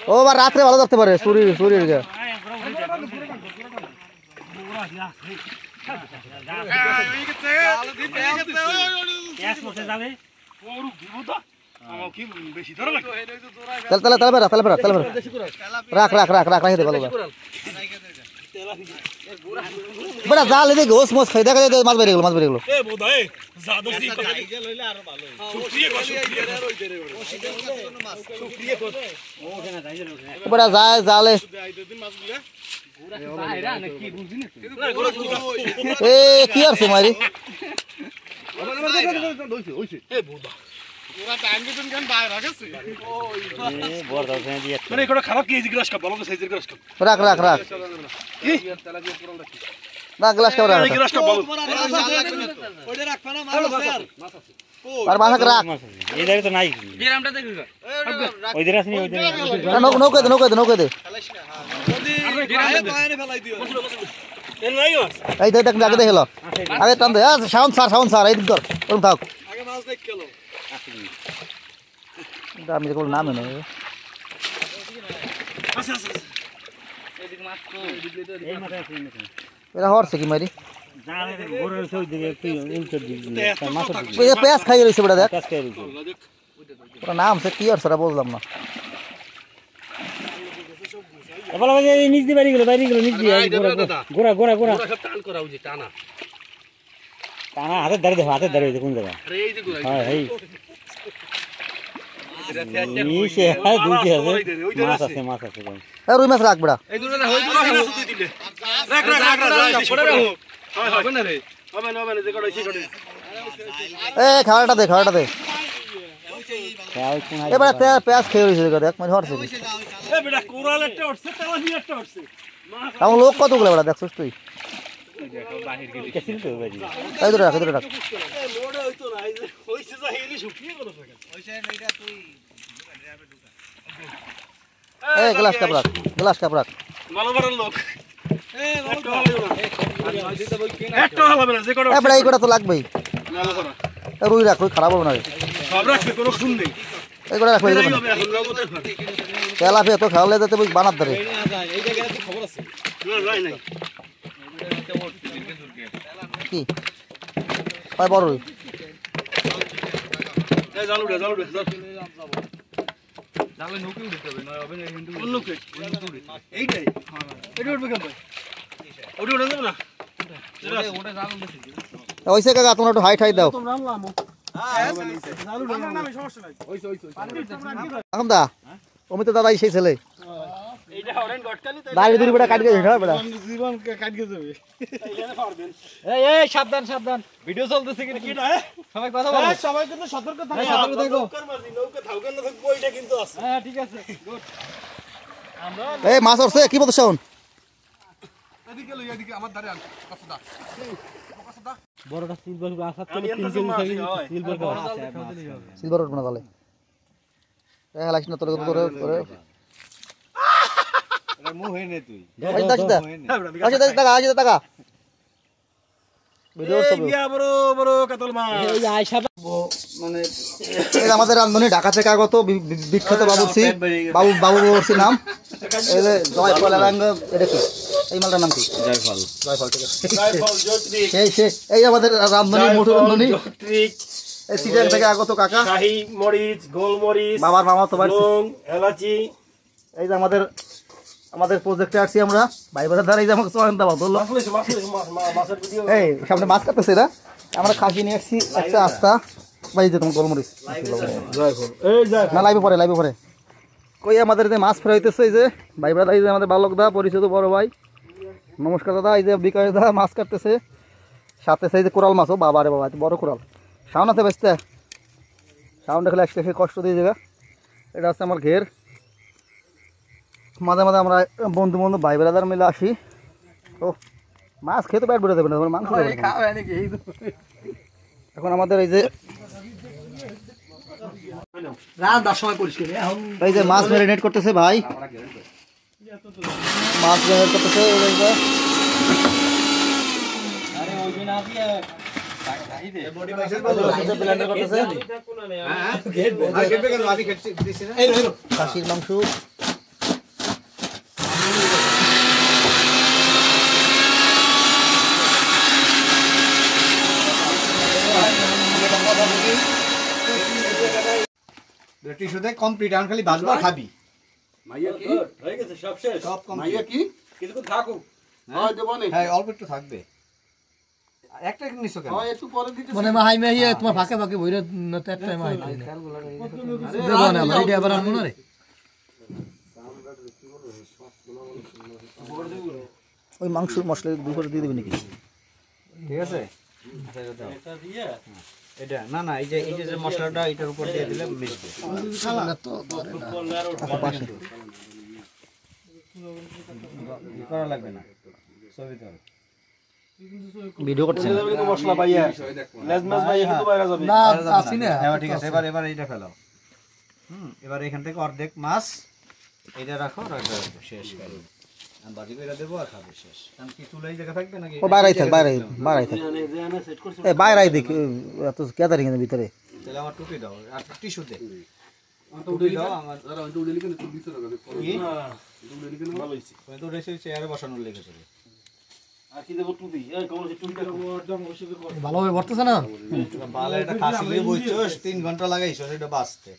ও বা রাত্রে ভালো ধরতে পারে শরীর শরীর রাখ রাখ রাখ রাখ রাখে দে ভালো বড়া জাল এদিকে ঘোষ মোষ খাই দেখা যায় মাছ বেরিয়ে গেল মাছ বেরিয়ে গেল বড়া যায় জালে এ কি আছে মারি রাখ রাখ রাখ রাখ গ্লাস কাপ রাখ আর মাছ রাখ এই জায়গায় তো নাই ওই দিন আসনি ওই দিন নৌকা দে নৌকা দে নৌকা দে এই দেখ দেখ আগে দেখলো আগে টান দে সাউন্ড স্যার এই দিক ধর ওরকম থাক আগে মাছ দেখ খেলো আমি তো নাম না এরা হরছে কি মারি পেঁয়াজ খাই রয়েছে বেটা দেখ ওরা নাম সে কি আর সেটা বুঝলাম না নিচ দিয়ে বাইরে গেল নিচ দিয়ে গোড়া গোড়া গোড়া টানা হাতের দাঁড়িয়ে কোন জায়গা হ্যাঁ রুই মাছ রাখ বেড়া খাওয়াটা দে খাওয়াটা দে এবার পেঁয়াজ খেয়ে রয়েছে দেখ মানে হরছে আমার লোক কতগুলো বেড়া দেখছিস তুই রাখ রাখ গ্লাস কাপ রাখ গ্লাস কাপ রাখ এই কটা তো লাগবেই রুই রাখ রুই খারাপ হবে না এইগুলো রাখবে তেলাপিয়া তো খাওয়ালে যাতে বানার ধরে কি বড় রুই ওইসে কাকা তোমরা একটু হাইট হাইট দাও দা অমিত দাদা সেই ছেলে সাবধান সাবধান ভিডিও চলতেছে সবাই কথা বলো সবাই কিন্তু সতর্ক থাকো ঠিক আছে এই মাছ উঠছে কি বলছো শাওন বড়টা সিলভার আসাত করে 3 কেজি সিলভার সিলভার উঠবে না তাহলে এই হালাইছ না তোরে তোরে এটা মুহ হয় না তুই এই দেখ টাকা ভিডিও সব ইয়া বড় বড় কাতল মাছ এই আয়শা মানে এই আমাদের রান্ধনী ঢাকা থেকে আগত বিখ্যাত বাবুর্চি নাম এই যে জয়ফল রঙ এটা কি এই মালটার নাম কি জয়ফল ঠিক আছে জয়ফল জ্যোতিক এই আমাদের রান্ধনী মোটু রান্ধনী জ্যোতিক এই সিজন থেকে আগত কাকা শাহী মরিচ গোলমরিচ বাবার মামা তো লং এলাচি এই যে আমাদের প্রজেক্টে আসছি আমরা ভাই বাজার ধারে এই যে আমাকে চয়ন দাও বললো মাছের ভিডিও এই সামনে মাছ কাটতেছে না আমরা খাসি নিয়ে আসছি একটা আস্তা ভাই যে তোমার গোলমরিচ জয়ফল এই জয় না লাইভে পরে কই আমাদের যে মাছ ফ্রাই হইতেছে এই যে ভাই ব্রাদার এই যে আমাদের বালক দা পরিচিত বড় ভাই নমস্কার দাদা এই যে বিকাশ দা মাছ কাটতেছে সাথে সেই যে কোরাল মাছও বাবারে বাবা বড় কোরাল সাউন্ড আছে বেচতে সাউন্ড দেখলে একটু কষ্ট দিয়ে যাবে এটা হচ্ছে আমার ঘের মাঝে মাঝে আমরা বন্ধু ভাই ব্রাদার মিলে আসি ও মাছ খেতে পেট ভরে দেবে না মাংস এখন আমাদের এই যে এই যে মাছ ম্যারিনেট করতেছে ভাই মাছ ম্যারিনেট করতেছে খাসির মাংস টিস্যুতে কমপ্লিট এখন খালি ভাজবা খাবি মাইয়া কি হয়ে গেছে সব শেষ সব কমপ্লিট মাইয়া কি কিছু থাকুক হ্যাঁ দেব না হ্যাঁ অল্প একটু থাকবে একটা নিছো কেন হ্যাঁ একটু পরে দিতে মানে মাই মাইয়া তোমার ফাঁকে ফাঁকে বইরে নতে একটা মাই দেব না ভাই এটা আবার আনবো না রে ওই মাংসের মশলা দুই করে দিয়ে দিবি নাকি ঠিক আছে এটা দিয়ে এটা না না এই যে মশলাটা এটার উপর দিয়ে দিলে মিশবে তো পাশে করা লাগবে না ছবি তো ভিডিও করছেন কিন্তু মশলা পাইয়া লেজমাস পাইয়া কিন্তু বাইরে যাবে না আসি না হ্যাঁ ঠিক আছে এবার এইটা ফেলাও এবার এখান থেকে অর্ধেক মাছ এইটা রাখো আর এটা শেষ করে আমি বাজি কইরা দেব আর খাবে শেষ কারণ কি চুলাই জায়গা থাকবে নাকি ও বাইরেই থাক বাইরেই থাক জানা সেট করছ এ বাইরেই দেখ এত কেদারিং এর ভিতরে তাহলে আমার টুপি দাও আর টিস্যু দে টুপি দাও আমার আর আমি উড়ে লিখে তুই দিছ না কি উড়ে লিখে ভালো হইছে তুমি তো রেসে চেয়ারে বসানোর লেগে চলে আর কি দেব টুপি এই কোন সে টুপিটা একদম ওইসবে কর ভালোভাবে ভরতেছ না বালে এটা খাসি দিয়ে বইছস 3 ঘন্টা লাগাইছস এটা বাঁচতে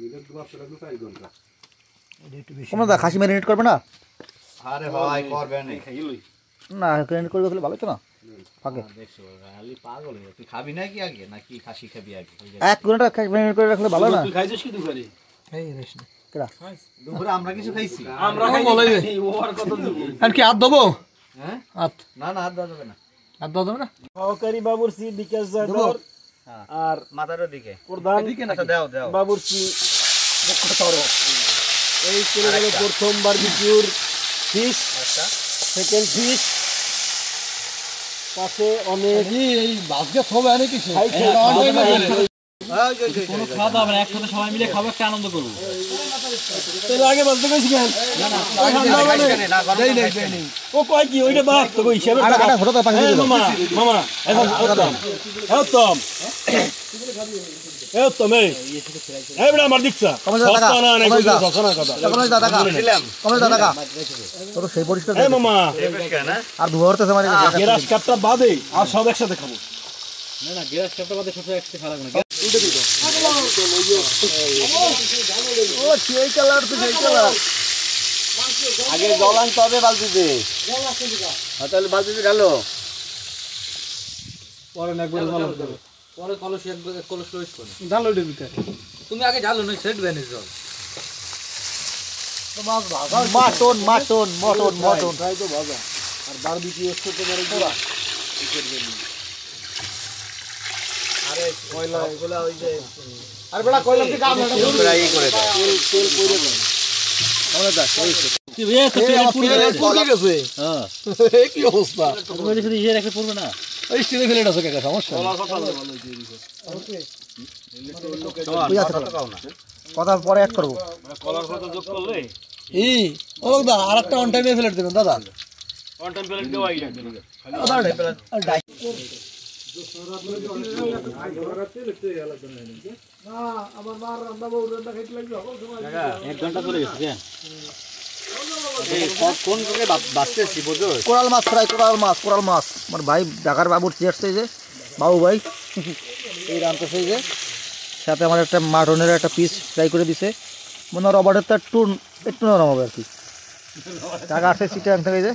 মিনিট দুবার লাগলো 4 ঘন্টা তোমরা দা খাসি ম্যারিনেট করবে না আরে ভাই করবে না খাইলই না ম্যারিনেট করে দিলে ভালো তো না ফাঁকে দেখছো খালি পাগল হয়ে তুই খাবি না কি আগে নাকি খাসি খাবি আগে 1 ঘন্টা খাসি ম্যারিনেট করে রাখলে ভালো না তুই খাইছিস কি দুপুরে এই রেশন কেডা দুপুরে আমরা কিছু খাইছি আমরা খাই ও আর কত দিব আর কি হাত দেবো হ্যাঁ হাত না না হাত দেওয়া যাবে না হাত দেবো না সহকারী বাবুর্চি বিকাশ জাদর আর মাথার দিকে প্রধান আচ্ছা দাও দাও বাবুর্চি মুখ্যতর এই চলে গেল প্রথম বারবিকিউর ফিশ আচ্ছা সেকেন্ড ফিশ পাশে অনেক এই বাসকে থবে আনে কিছু কোনো খাওয়া দাওয়া না একসাথে সবাই মিলে খাবো একটা আনন্দ করবো তাহলে আগে বলতে কইছি কেন ও কয় কি ওইটা বাদ তো কই হিসাবে আটা ছোট তো পানি এই দিও মামা মামা এখন উত্তম এই বড় আমার দিকছা সস্তা না না কই সস্তা না কথা কমলে দাদা কমলে দাদা তোর সেই পরিষ্কার এই মামা আর দুয়ারতে মারি গ্যাস কাপটা বাদে আর সব একসাথে খাবো না না গ্যাস কাপটা বাদে সব একসাথে খাওয়া লাগবে না ও সেই কালার তো সেই কালার আগে জল আনতে হবে বালতিতে তাহলে বালতিতে গেল পরে একবার জল দেবে পরে কলস একবার কলস লইস করে ঢালো দিবি তুমি আগে ঢালো নই সেট দেন জল মাটন মাটন মটন মটন তাই তো ভাজা আর বারবিকিউ এসে তো মেরে পুরা আরে কয়লা এগুলা ওই যে আর বড় কইলাম কি কাম না ফ্রাই করে দাও তেল কইরে আমরা দা সেই কি রে তো তেল পুড়ে গেছে হ্যাঁ কি অবস্থা তুমি যদি ইয়ে রাখতে পড়বে না ওই স্টিলে ফেলে দাও কাকা সমস্যা কথা পরে অ্যাড করব কলার কথা যোগ করলে এই ও দা আরেকটা অন টাইমে ফেলে দিবেন দাদা ওয়ান টাইম প্লেট দেওয়াই ডাই এক ঘন্টা চলে গেছে কোন করে বাঁচতেছি বুঝো কোরাল মাছ ফ্রাই কোরাল মাছ আমার ভাই ঢাকার বাবুর চেয়েছে যে বাবু ভাই এই রান্তাছে যে সাথে আমার একটা মাটনের একটা পিস ফ্রাই করে দিছে মনে হয় রবার্টের তো একটু নরম হবে আর কি টাকা আসছে সিটে আনতে যে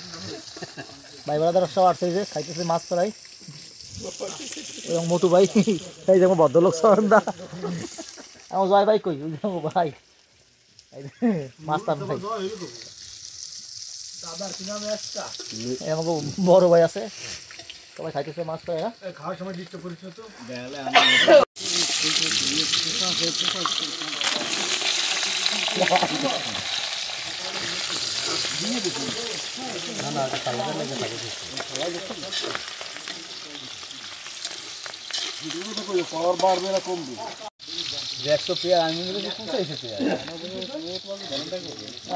ভাই বেড়াদার সব আসছে যে খাইতেছে মাছ ফ্রাই এবং মোটু ভাই এই যে আমার ভদ্রলোক সরন্দা আমার জয় ভাই কই ভাই মাছ টান ভাই আমাকে বড় ভাই আছে সবাই খাইতেছে মাছ ফ্রাই খাওয়ার সময় ডিস্টার্ব করিস তো পাওয়ার বাড়বে না কমবে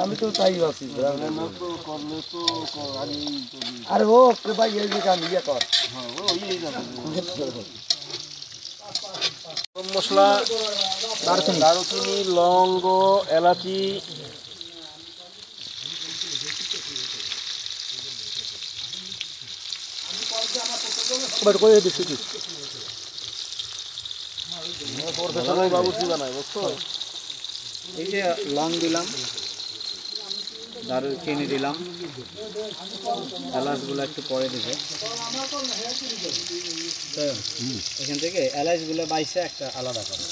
আমি তো তাই ভাবছি করলে আরে ও ভাই এই যে কাম ইয়ে কর মশলা দারুচিনি লবঙ্গ এলাচি করে দিচ্ছি প্রফেশনাল বাবুর্চি বানায় বুঝছো। এই যে লং দিলাম, দারুণ চিনি দিলাম, এলাচগুলো একটু পরে দিবে। এখান থেকে এলাচগুলো বাইসে একটা আলাদা করে।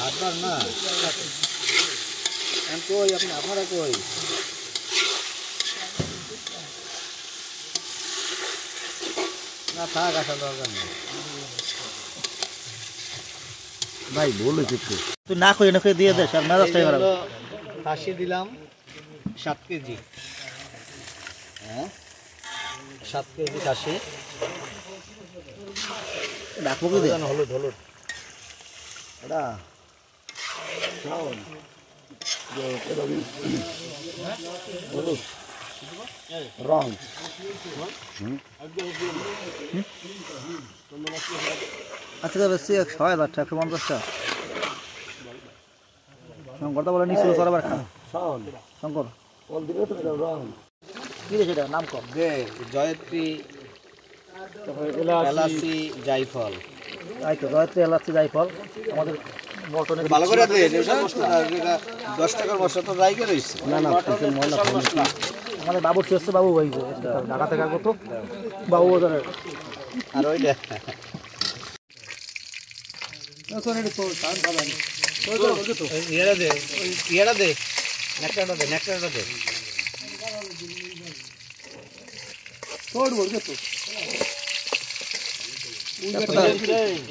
আপনার না কই, আপনি আপনারা কই? না থাক, আসার দরকার নেই ভাই বলেছি তো তুই না কই, না কই দিয়ে দে, আর মেজাজটাই খারাপ। খাসি দিলাম 7 কেজি, হ্যাঁ 7 কেজি খাসি। ডাকবো কি দেন? হলুদ হলুদ এটা রং আজকে বেশি 6,000 টাকা, 150 শঙ্করটা বলে নিচে সরবার খান শঙ্কর কি রে সেটা নাম কম দে জয়ত্রী এলাচি জায়ফল। এই তো জয়ত্রী এলাচি জায়ফল আমাদের মটনে ভালো করে দে, এটা 10 টাকার মশলা তো যাই করে হইছে। না না মশলা আমাদের বাবুর্চি হচ্ছে বাবু ভাই, ঢাকা থেকে কত বাবু বাজারের। আর ওইটা ইয়েটা দে, ইয়েটা দে, নেকটাটা দে, নেকটাটা দে।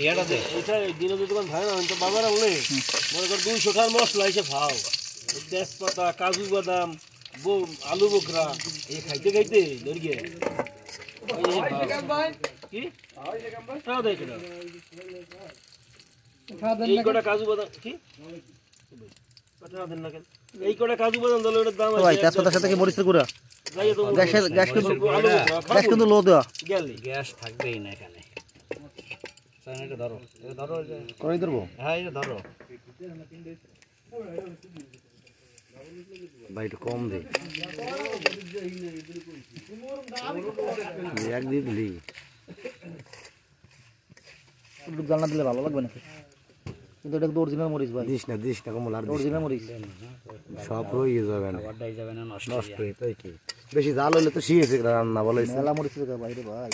ইয়েটা দে। দিনে দোকান খায় না তো বাবার আমলে মনে কর 200 টাকার মশলা এসে খাও, তেজপাতা, কাজু বাদাম, আলু বোখরা এই খাইতে খাইতে দর্গে কি খাওয়া দেয় কেন? এই কটা কাজু বাদাম কি দেন না কেন? এই কটা কাজু বাদাম দলে ওটার দাম ভাই তেজপাতার সাথে কি মরিচের গুঁড়া, গ্যাস কিন্তু লো দেওয়া, গ্যাস থাকবেই না এখানে। এটা ধরো, এটা ধরো, করে ধরবো। হ্যাঁ এটা ধরো ভাই, একটু কম দে, এক দিয়ে দিলি একটু জানা দিলে ভালো লাগবে নাকি? কিন্তু এটা অরিজিনাল মরিচ ভাই, দিস না কমলা, অরিজিনাল মরিচ সব রয়ে যাবে না, নষ্ট হয়ে তাই কি। বেশি জাল হইলে তো শিখেছে রান্না বলে মেলা মরিচের বাইরে ভাই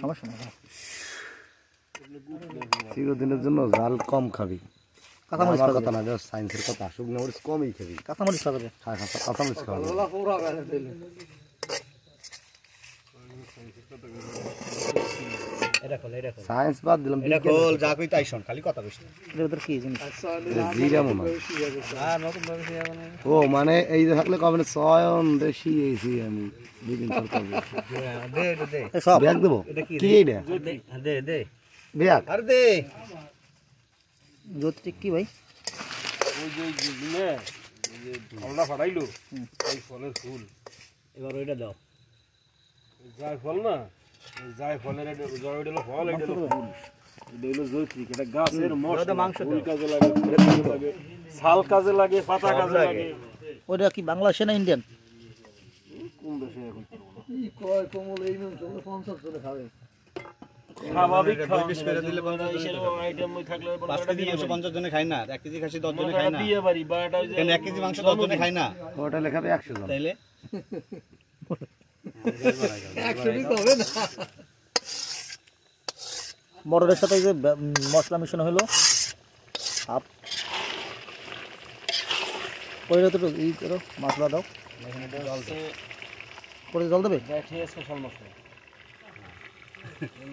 সমস্যা না। চিরদিনের জন্য জাল কম খাবি, কাঁচামরিচ আমার কথা না, সায়েন্সের কথা। শুকনো মরিচ কমই খাবি, কাঁচামরিচ খাবে, কাঁচামরিচ খাবি। সায়েন্স বাদ দিলাম, যা কই তাই শোন, খালি কথা কইছ। এর ভিতর কি জিনিস? জিরা মনে হয়। ও মানে এই যে থাকলে কবে চয়ন দেশি এইছি আমি দুদিন সরকার সব ব্যাগ দেবো কি এইটা ব্যাগ আর দে জ্যোতিক কি ভাই? ওই যে দিনে যে ফলটা ফাটাইলো এই ফলের ফুল, এবার ওইটা দাও। যায় ফল না, যায় ফলের জয় হলো ফল, এটা হলো ফুল, এটা হলো জৈত্রিক। এটা গাছের মাংস কাজে লাগে, ছাল কাজে লাগে, পাতা কাজে লাগে। ওইটা কি বাংলাদেশে না ইন্ডিয়ান? কোন দেশে এখন কি কয় কমল এই নুন 50 জনে খাবে স্বাভাবিক খাওয়া দিলে 50 আইটেম থাকলে 5 কেজি মাংস 50 জনে খায় না, 1 কেজি খাসি 10 জনে খায় না। বিয়ে বাড়ি বাটা কেন 1 কেজি মাংস 10 জনে খায় না? ওটা লেখাবে 100 জন, তাইলে 100 তো হবে না। মটরের সাথে যে মশলা মিশানো হলো হাফ, ওইটা তো এই করো, মশলা দাও, পরে জল দেবে। স্পেশাল মশলা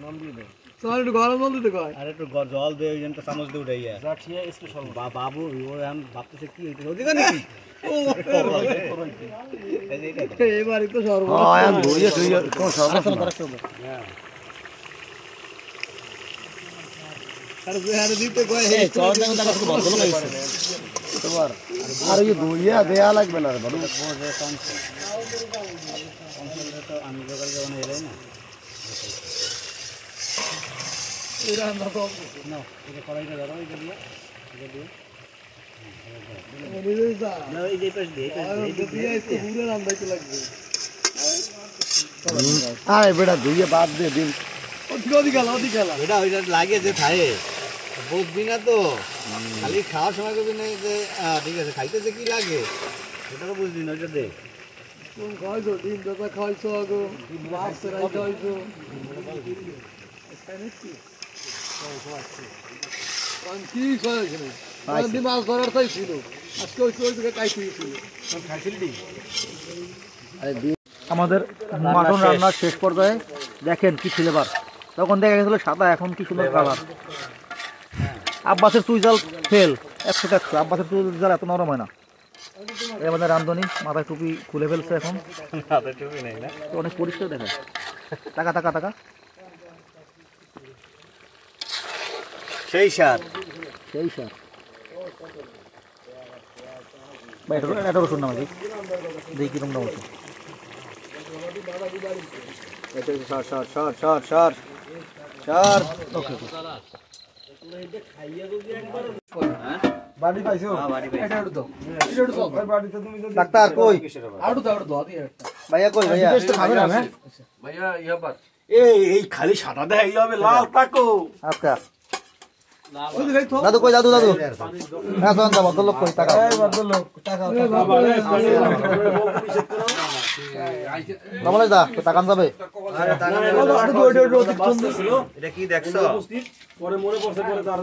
নাম দিয়ে দাও, চল একটু গরম জল দিতে কয়, আর একটু জল দে, ওই জন্য চামচ দিয়ে উঠাইয়া জাঠিয়া স্পেশাল বাবু ও এখন ভাবতেছে কি হইতে ওদিকে নাকি এবারে তো সর্ব হ্যাঁ আমি ধুইয়া ধুইয়া কোন সর্ব আর বেহারে দিতে কয় এই চল দেখো টাকা খুব বন্ধ লাগাইছে তোমার, আর এই ধুইয়া দেয়া লাগবে না বড় আমি সকালে যখন এলাই না এরা না তো না এটা কড়াইটা ধরো, এটা দিয়ে এটা দিয়ে এই যে না এই যে পাশ দিয়ে পুরো রান্নাইতে লাগবে। আরে বেটা ধুইয়ে বাদ দিয়ে দিন এটা ওইটা লাগে যে খায় বুঝবি না তো খালি খাওয়ার সময় করবি না যে ঠিক আছে খাইতেছে কি লাগে সেটা তো বুঝবি না ওইটা দে মাছ ধরার তাই ছিল আজকে আমাদের মাটন রান্নার শেষ পর্যায়ে দেখেন কি ফ্লেভার তখন দেখা গেছিল সাদা এখন কি সুন্দর কালার আব্বাসের চুইজাল ফেল 100 আব্বাসের চুইজাল এত নরম হয় না এই আমাদের রান্ধনি মাথায় টুপি খুলে ফেলছে এখন মাথায় টুপি নেই না তো অনেক পরিষ্কার দেখায় টাকা টাকা টাকা সেই সার ভাই এটা রসুন না ভাই দেখি কিরকম দাম আছে ডাক্তার কই ভাইয়া কই ভাইয়া এই খালি সাদা দেখাইলে হবে লাল তাকো আচ্ছা দাদু কই দাদু হ্যাঁ শোন যাবো ভদ্রলোক কই টাকা রমলেশ দা টাকা যাবে এটা কি দেখছো পরে মনে পড়ছে পরে তার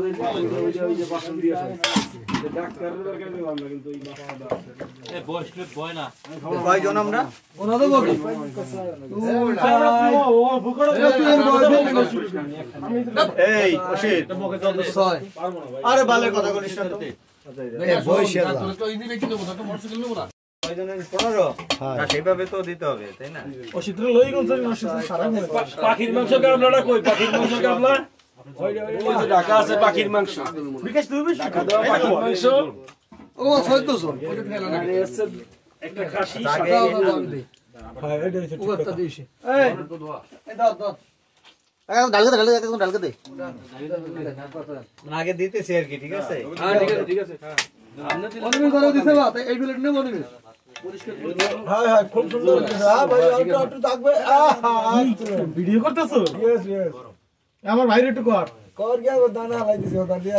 ওই যে বাসন দিয়ে আসে ডাক্তারের দরকার দিলাম না কিন্তু এই বাসনটা আছে এই বয়স্ক বয় না কয়জন আমরা ওনাদের বলি এই ওশিত মুখে জল দিছ আরে বালে কথা বলিস না তুই বয়স তো ইনি বেশি দেব না তো মোটরসাইকেল নেব না কয়জনের 15 না সেইভাবে তো দিতে হবে তাই না ওশিত লই কোন ওশিত সারা পাখির মাংস কামলাটা কই পাখির মাংস কামলা ওই যে ঢাকা আছে পাখির মাংস বিকাশ তুই বেশি ঢাকা দেওয়া পাখির মাংস ও 1400 ওটা ফেলা না একটা খাসি হ্যাঁ এটা হচ্ছে ওটা দিছি এই দাও একদম ডালকে দে মানে আগে দিতেছি আর কি ঠিক আছে হ্যাঁ ঠিক আছে হ্যাঁ অনিমি করে দিছে বা এই প্লেট নে অনিমি হ্যাঁ খুব সুন্দর হ্যাঁ ভাই একটু থাকবে ভিডিও করতেছো ইয়েস আমার ভাইরে একটু কর কর গিয়া দানা ভাই দিছে ওটা দিয়া